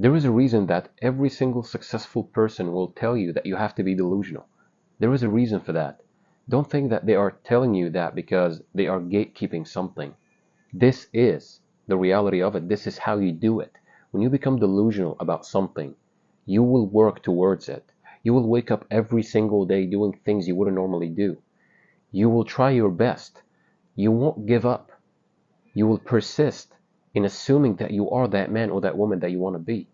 There is a reason that every single successful person will tell you that you have to be delusional. There is a reason for that. Don't think that they are telling you that because they are gatekeeping something. This is the reality of it. This is how you do it. When you become delusional about something, you will work towards it. You will wake up every single day doing things you wouldn't normally do. You will try your best. You won't give up. You will persist in assuming that you are that man or that woman that you want to be.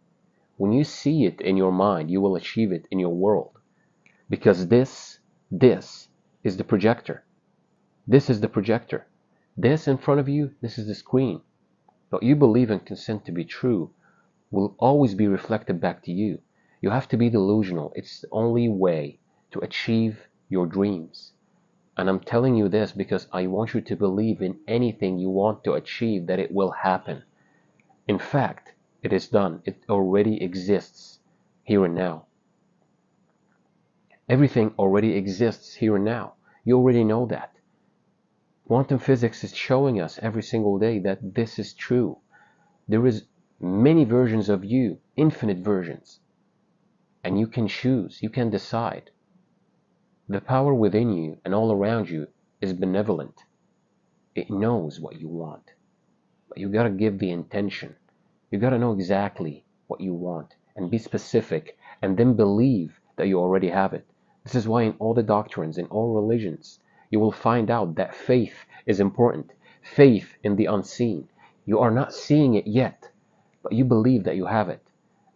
When you see it in your mind, you will achieve it in your world. Because this is the projector. This is the projector. This in front of you, this is the screen. What you believe and consent to be true will always be reflected back to you. You have to be delusional. It's the only way to achieve your dreams. And I'm telling you this because I want you to believe in anything you want to achieve that it will happen. In fact, it is done. It already exists here and now. Everything already exists here and now. You already know that. Quantum physics is showing us every single day that this is true. There is many versions of you, infinite versions. And you can choose, you can decide. The power within you and all around you is benevolent. It knows what you want. But you gotta give the intention. You gotta know exactly what you want and be specific and then believe that you already have it. This is why in all the doctrines, in all religions, you will find out that faith is important. Faith in the unseen. You are not seeing it yet, but you believe that you have it.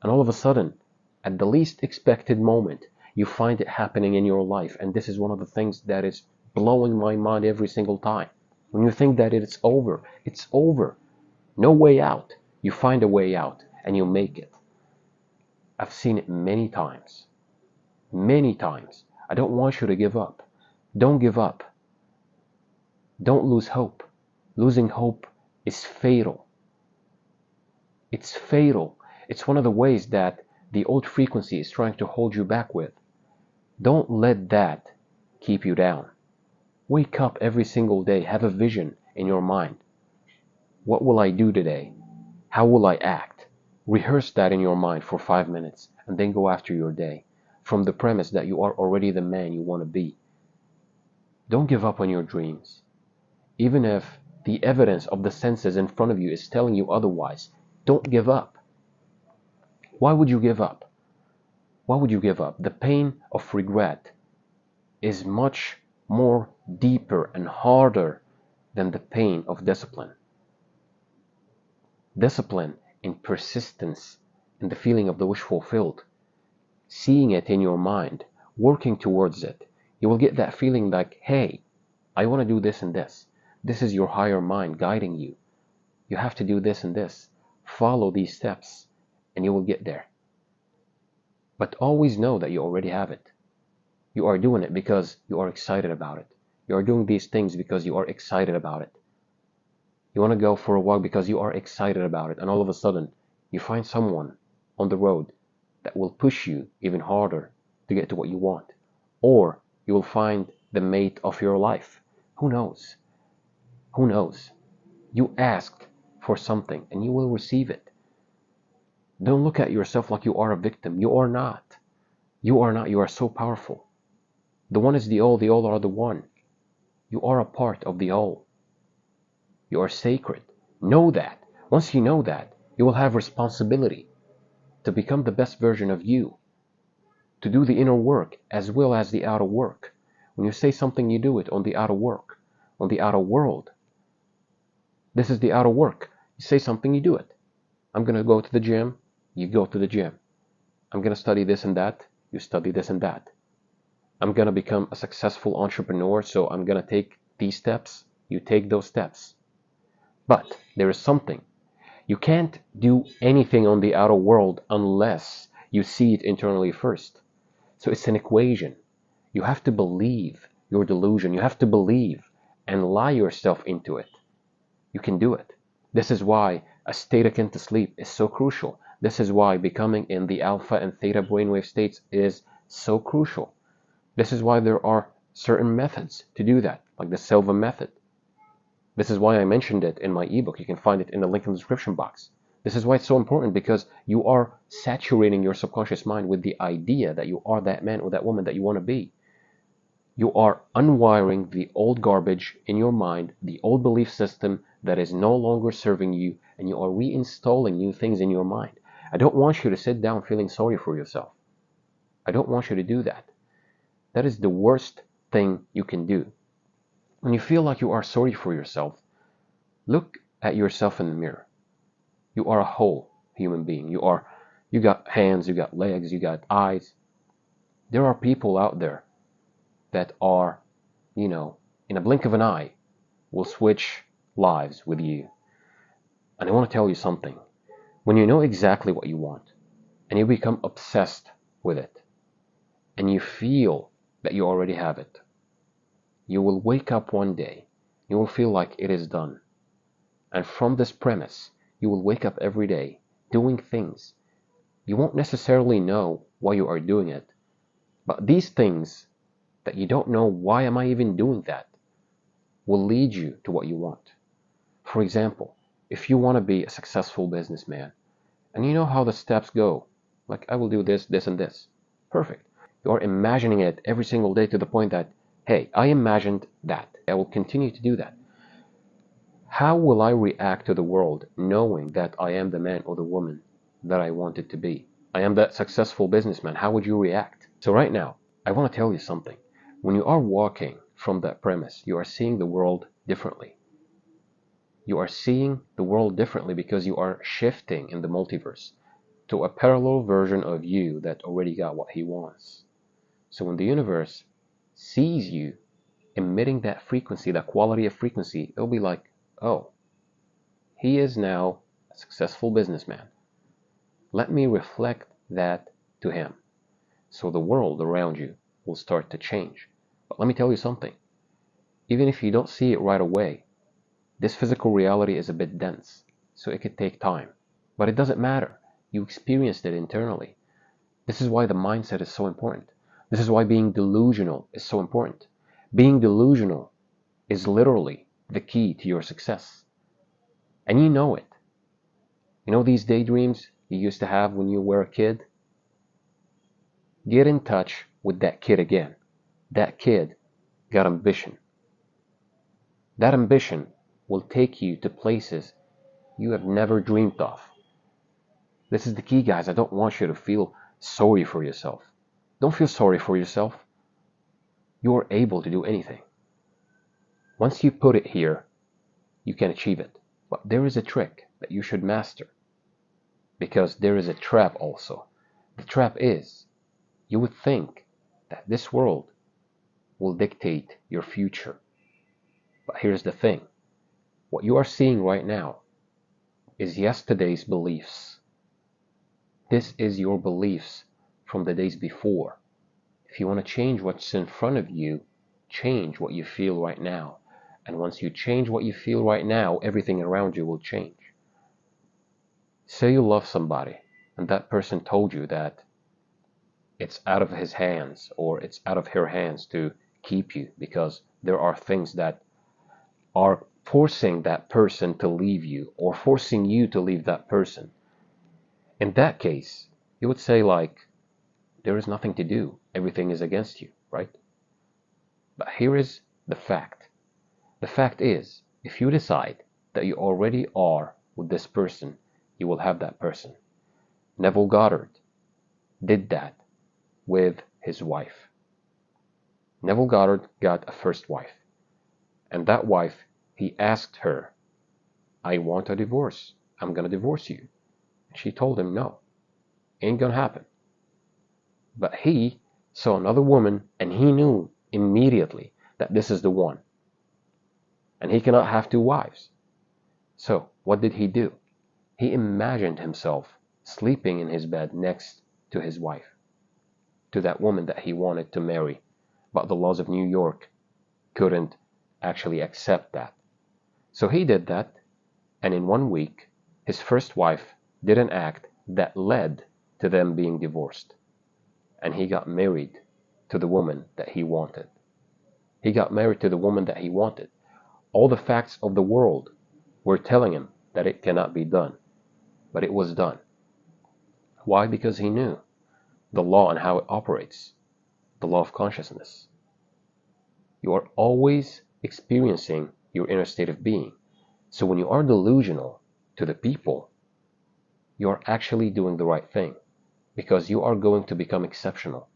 And all of a sudden, at the least expected moment, you find it happening in your life. And this is one of the things that is blowing my mind every single time. When you think that it's over, it's over. No way out. You find a way out and you make it. I've seen it many times. Many times. I don't want you to give up. Don't give up. Don't lose hope. Losing hope is fatal. It's fatal. It's one of the ways that the old frequency is trying to hold you back with. Don't let that keep you down. Wake up every single day. Have a vision in your mind. What will I do today? How will I act? Rehearse that in your mind for 5 minutes and then go after your day from the premise that you are already the man you want to be. Don't give up on your dreams. Even if the evidence of the senses in front of you is telling you otherwise, don't give up. Why would you give up? Why would you give up? The pain of regret is much more deeper and harder than the pain of discipline. Discipline in persistence, in the feeling of the wish fulfilled, seeing it in your mind, working towards it. You will get that feeling like, hey, I want to do this and this. This is your higher mind guiding you. You have to do this and this. Follow these steps and you will get there. But always know that you already have it. You are doing it because you are excited about it. You are doing these things because you are excited about it. You want to go for a walk because you are excited about it. And all of a sudden, you find someone on the road that will push you even harder to get to what you want. Or you will find the mate of your life. Who knows? Who knows? You asked for something and you will receive it. Don't look at yourself like you are a victim. You are not. You are not. You are so powerful. The one is the all are the one. You are a part of the all. You are sacred. Know that. Once you know that, you will have responsibility to become the best version of you, to do the inner work as well as the outer work. When you say something, you do it on the outer work, on the outer world. This is the outer work. You say something, you do it. I'm going to go to the gym, you go to the gym. I'm going to study this and that, you study this and that. I'm going to become a successful entrepreneur, so I'm going to take these steps, you take those steps. But there is something. You can't do anything on the outer world unless you see it internally first. So it's an equation. You have to believe your delusion. You have to believe and lie yourself into it. You can do it. This is why a state akin to sleep is so crucial. This is why becoming in the alpha and theta brainwave states is so crucial. This is why there are certain methods to do that, like the Silva method. This is why I mentioned it in my ebook. You can find it in the link in the description box. This is why it's so important, because you are saturating your subconscious mind with the idea that you are that man or that woman that you want to be. You are unwiring the old garbage in your mind, the old belief system that is no longer serving you, and you are reinstalling new things in your mind. I don't want you to sit down feeling sorry for yourself. I don't want you to do that. That is the worst thing you can do. When you feel like you are sorry for yourself, look at yourself in the mirror. You are a whole human being. You got hands, you got legs, you got eyes. There are people out there that are, in a blink of an eye, will switch lives with you. And I want to tell you something. When you know exactly what you want, and you become obsessed with it, and you feel that you already have it, you will wake up one day, you will feel like it is done. And from this premise, you will wake up every day doing things. You won't necessarily know why you are doing it, but these things that you don't know, why am I even doing that, will lead you to what you want. For example, if you want to be a successful businessman, and you know how the steps go, like I will do this, this, and this. Perfect. You are imagining it every single day to the point that, hey, I imagined that. I will continue to do that. How will I react to the world knowing that I am the man or the woman that I wanted to be? I am that successful businessman. How would you react? So right now, I want to tell you something. When you are walking from that premise, you are seeing the world differently. You are seeing the world differently because you are shifting in the multiverse to a parallel version of you that already got what he wants. So when the universe sees you emitting that frequency, that quality of frequency, it'll be like, oh, he is now a successful businessman. Let me reflect that to him. So the world around you will start to change. But let me tell you something. Even if you don't see it right away, this physical reality is a bit dense, so it could take time. But it doesn't matter. You experienced it internally. This is why the mindset is so important. This is why being delusional is so important. Being delusional is literally the key to your success. And you know it. You know these daydreams you used to have when you were a kid? Get in touch with that kid again. That kid got ambition. That ambition will take you to places you have never dreamed of. This is the key, guys. I don't want you to feel sorry for yourself. Don't feel sorry for yourself. You are able to do anything. Once you put it here, you can achieve it. But there is a trick that you should master. Because there is a trap also. The trap is, you would think that this world will dictate your future. But here's the thing. What you are seeing right now is yesterday's beliefs. This is your beliefs from the days before. If you want to change what's in front of you, change what you feel right now. And once you change what you feel right now, everything around you will change. Say you love somebody, and that person told you that it's out of his hands or it's out of her hands to keep you because there are things that are forcing that person to leave you or forcing you to leave that person. In that case, you would say like, there is nothing to do. Everything is against you, right? But here is the fact. The fact is, if you decide that you already are with this person, you will have that person. Neville Goddard did that with his wife. Neville Goddard got a first wife. And that wife, he asked her, I want a divorce. I'm going to divorce you. She told him, no, ain't going to happen. But he saw another woman and he knew immediately that this is the one. And he cannot have two wives. So what did he do? He imagined himself sleeping in his bed next to his wife, to that woman that he wanted to marry. But the laws of New York couldn't actually accept that. So he did that, and in 1 week, his first wife did an act that led to them being divorced. And he got married to the woman that he wanted. He got married to the woman that he wanted. All the facts of the world were telling him that it cannot be done. but it was done. Why? Because he knew the law and how it operates, the law of consciousness. You are always experiencing your inner state of being. So when you are delusional to the people, you are actually doing the right thing, because you are going to become exceptional.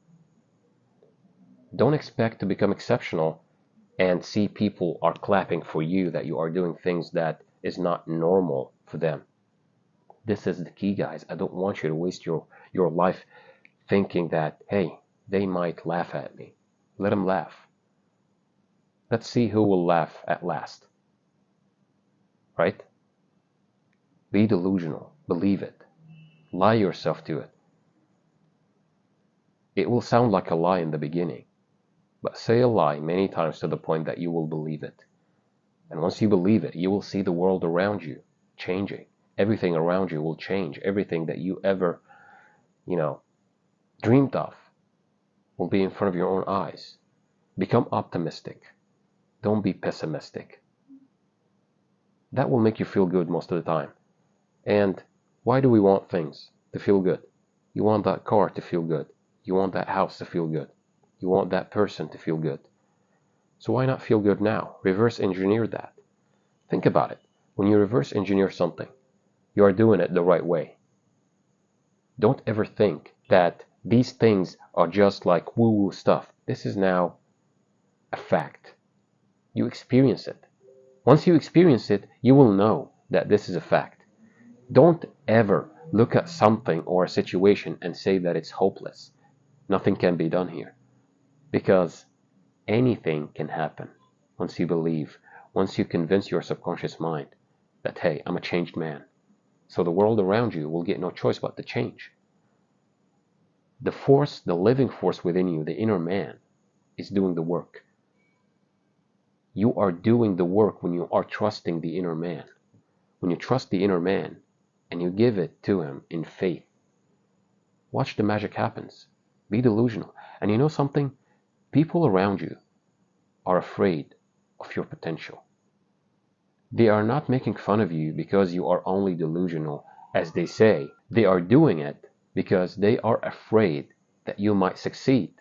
Don't expect to become exceptional and see people are clapping for you that you are doing things that is not normal for them. This is the key, guys. I don't want you to waste your life thinking that, hey, they might laugh at me. Let them laugh. Let's see who will laugh at last. Right? Be delusional. Believe it. Lie yourself to it. It will sound like a lie in the beginning, but say a lie many times to the point that you will believe it. And once you believe it, you will see the world around you changing. Everything around you will change. Everything that you ever, dreamed of will be in front of your own eyes. Become optimistic. Don't be pessimistic. That will make you feel good most of the time. And why do we want things to feel good? You want that car to feel good. You want that house to feel good. You want that person to feel good. So why not feel good now? Reverse engineer that. Think about it. When you reverse engineer something, you are doing it the right way. Don't ever think that these things are just like woo-woo stuff. This is now a fact. You experience it. Once you experience it, you will know that this is a fact. Don't ever look at something or a situation and say that it's hopeless. Nothing can be done here. Because anything can happen once you believe, once you convince your subconscious mind that, hey, I'm a changed man. So the world around you will get no choice but to change. The force, the living force within you, the inner man, is doing the work. You are doing the work when you are trusting the inner man. When you trust the inner man and you give it to him in faith, watch the magic happens. Be delusional. And you know something? People around you are afraid of your potential. They are not making fun of you because you are only delusional, as they say. They are doing it because they are afraid that you might succeed.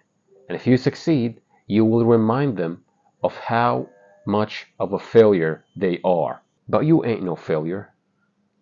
And if you succeed, you will remind them of how much of a failure they are. But you ain't no failure.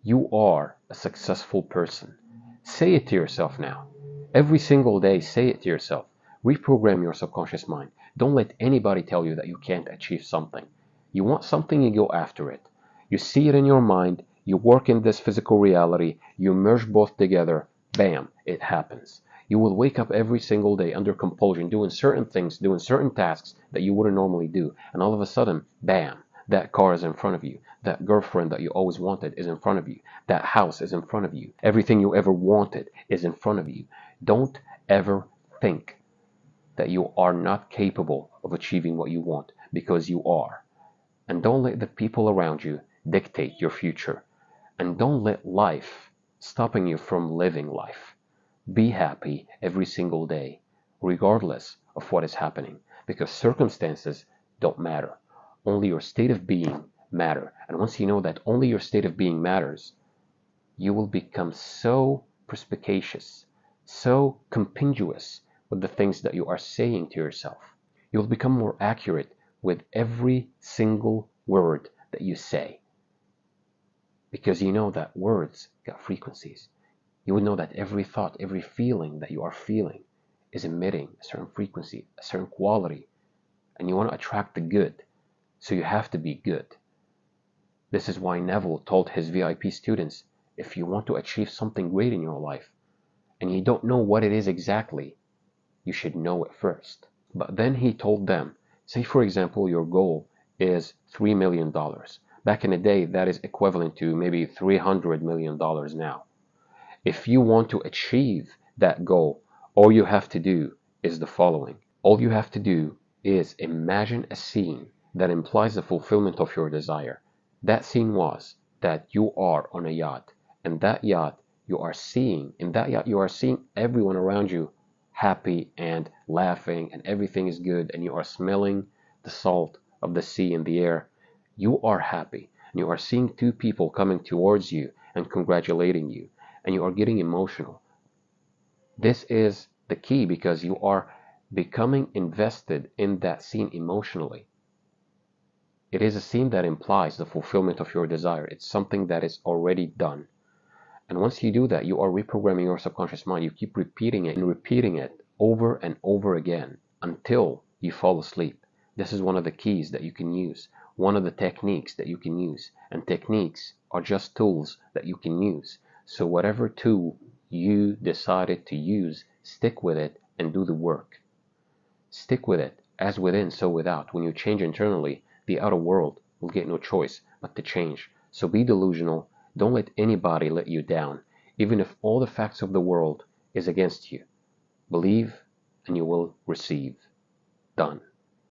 You are a successful person. Say it to yourself now. Every single day, say it to yourself. Reprogram your subconscious mind. Don't let anybody tell you that you can't achieve something. You want something, you go after it. You see it in your mind, you work in this physical reality, you merge both together, bam, it happens. You will wake up every single day under compulsion, doing certain things, doing certain tasks that you wouldn't normally do. And all of a sudden, bam, that car is in front of you. That girlfriend that you always wanted is in front of you. That house is in front of you. Everything you ever wanted is in front of you. Don't ever think that you are not capable of achieving what you want, because you are. And don't let the people around you dictate your future. And don't let life stopping you from living life. Be happy every single day, regardless of what is happening, because circumstances don't matter. Only your state of being matters. And once you know that only your state of being matters, you will become so perspicacious, so compinguous with the things that you are saying to yourself. You'll become more accurate with every single word that you say, because you know that words got frequencies. You would know that every thought, every feeling that you are feeling is emitting a certain frequency, a certain quality, and you want to attract the good, so you have to be good. This is why Neville told his VIP students, if you want to achieve something great in your life, and you don't know what it is exactly, you should know it first. But then he told them, say for example your goal is $3 million. Back in the day, that is equivalent to maybe $300 million now. If you want to achieve that goal, all you have to do is the following. All you have to do is imagine a scene that implies the fulfillment of your desire. That scene was that you are on a yacht, and that yacht you are seeing, in that yacht you are seeing everyone around you happy and laughing, and everything is good, and you are smelling the salt of the sea in the air. You are happy, and you are seeing two people coming towards you, and congratulating you, and you are getting emotional. This is the key because you are becoming invested in that scene emotionally. It is a scene that implies the fulfillment of your desire. It's something that is already done. And once you do that, you are reprogramming your subconscious mind. You keep repeating it and repeating it over and over again until you fall asleep. This is one of the keys that you can use, one of the techniques that you can use. And techniques are just tools that you can use. So whatever tool you decided to use, stick with it and do the work. Stick with it, as within, so without. When you change internally, the outer world will get no choice but to change. So be delusional. Don't let anybody let you down, even if all the facts of the world is against you. Believe and you will receive. Done.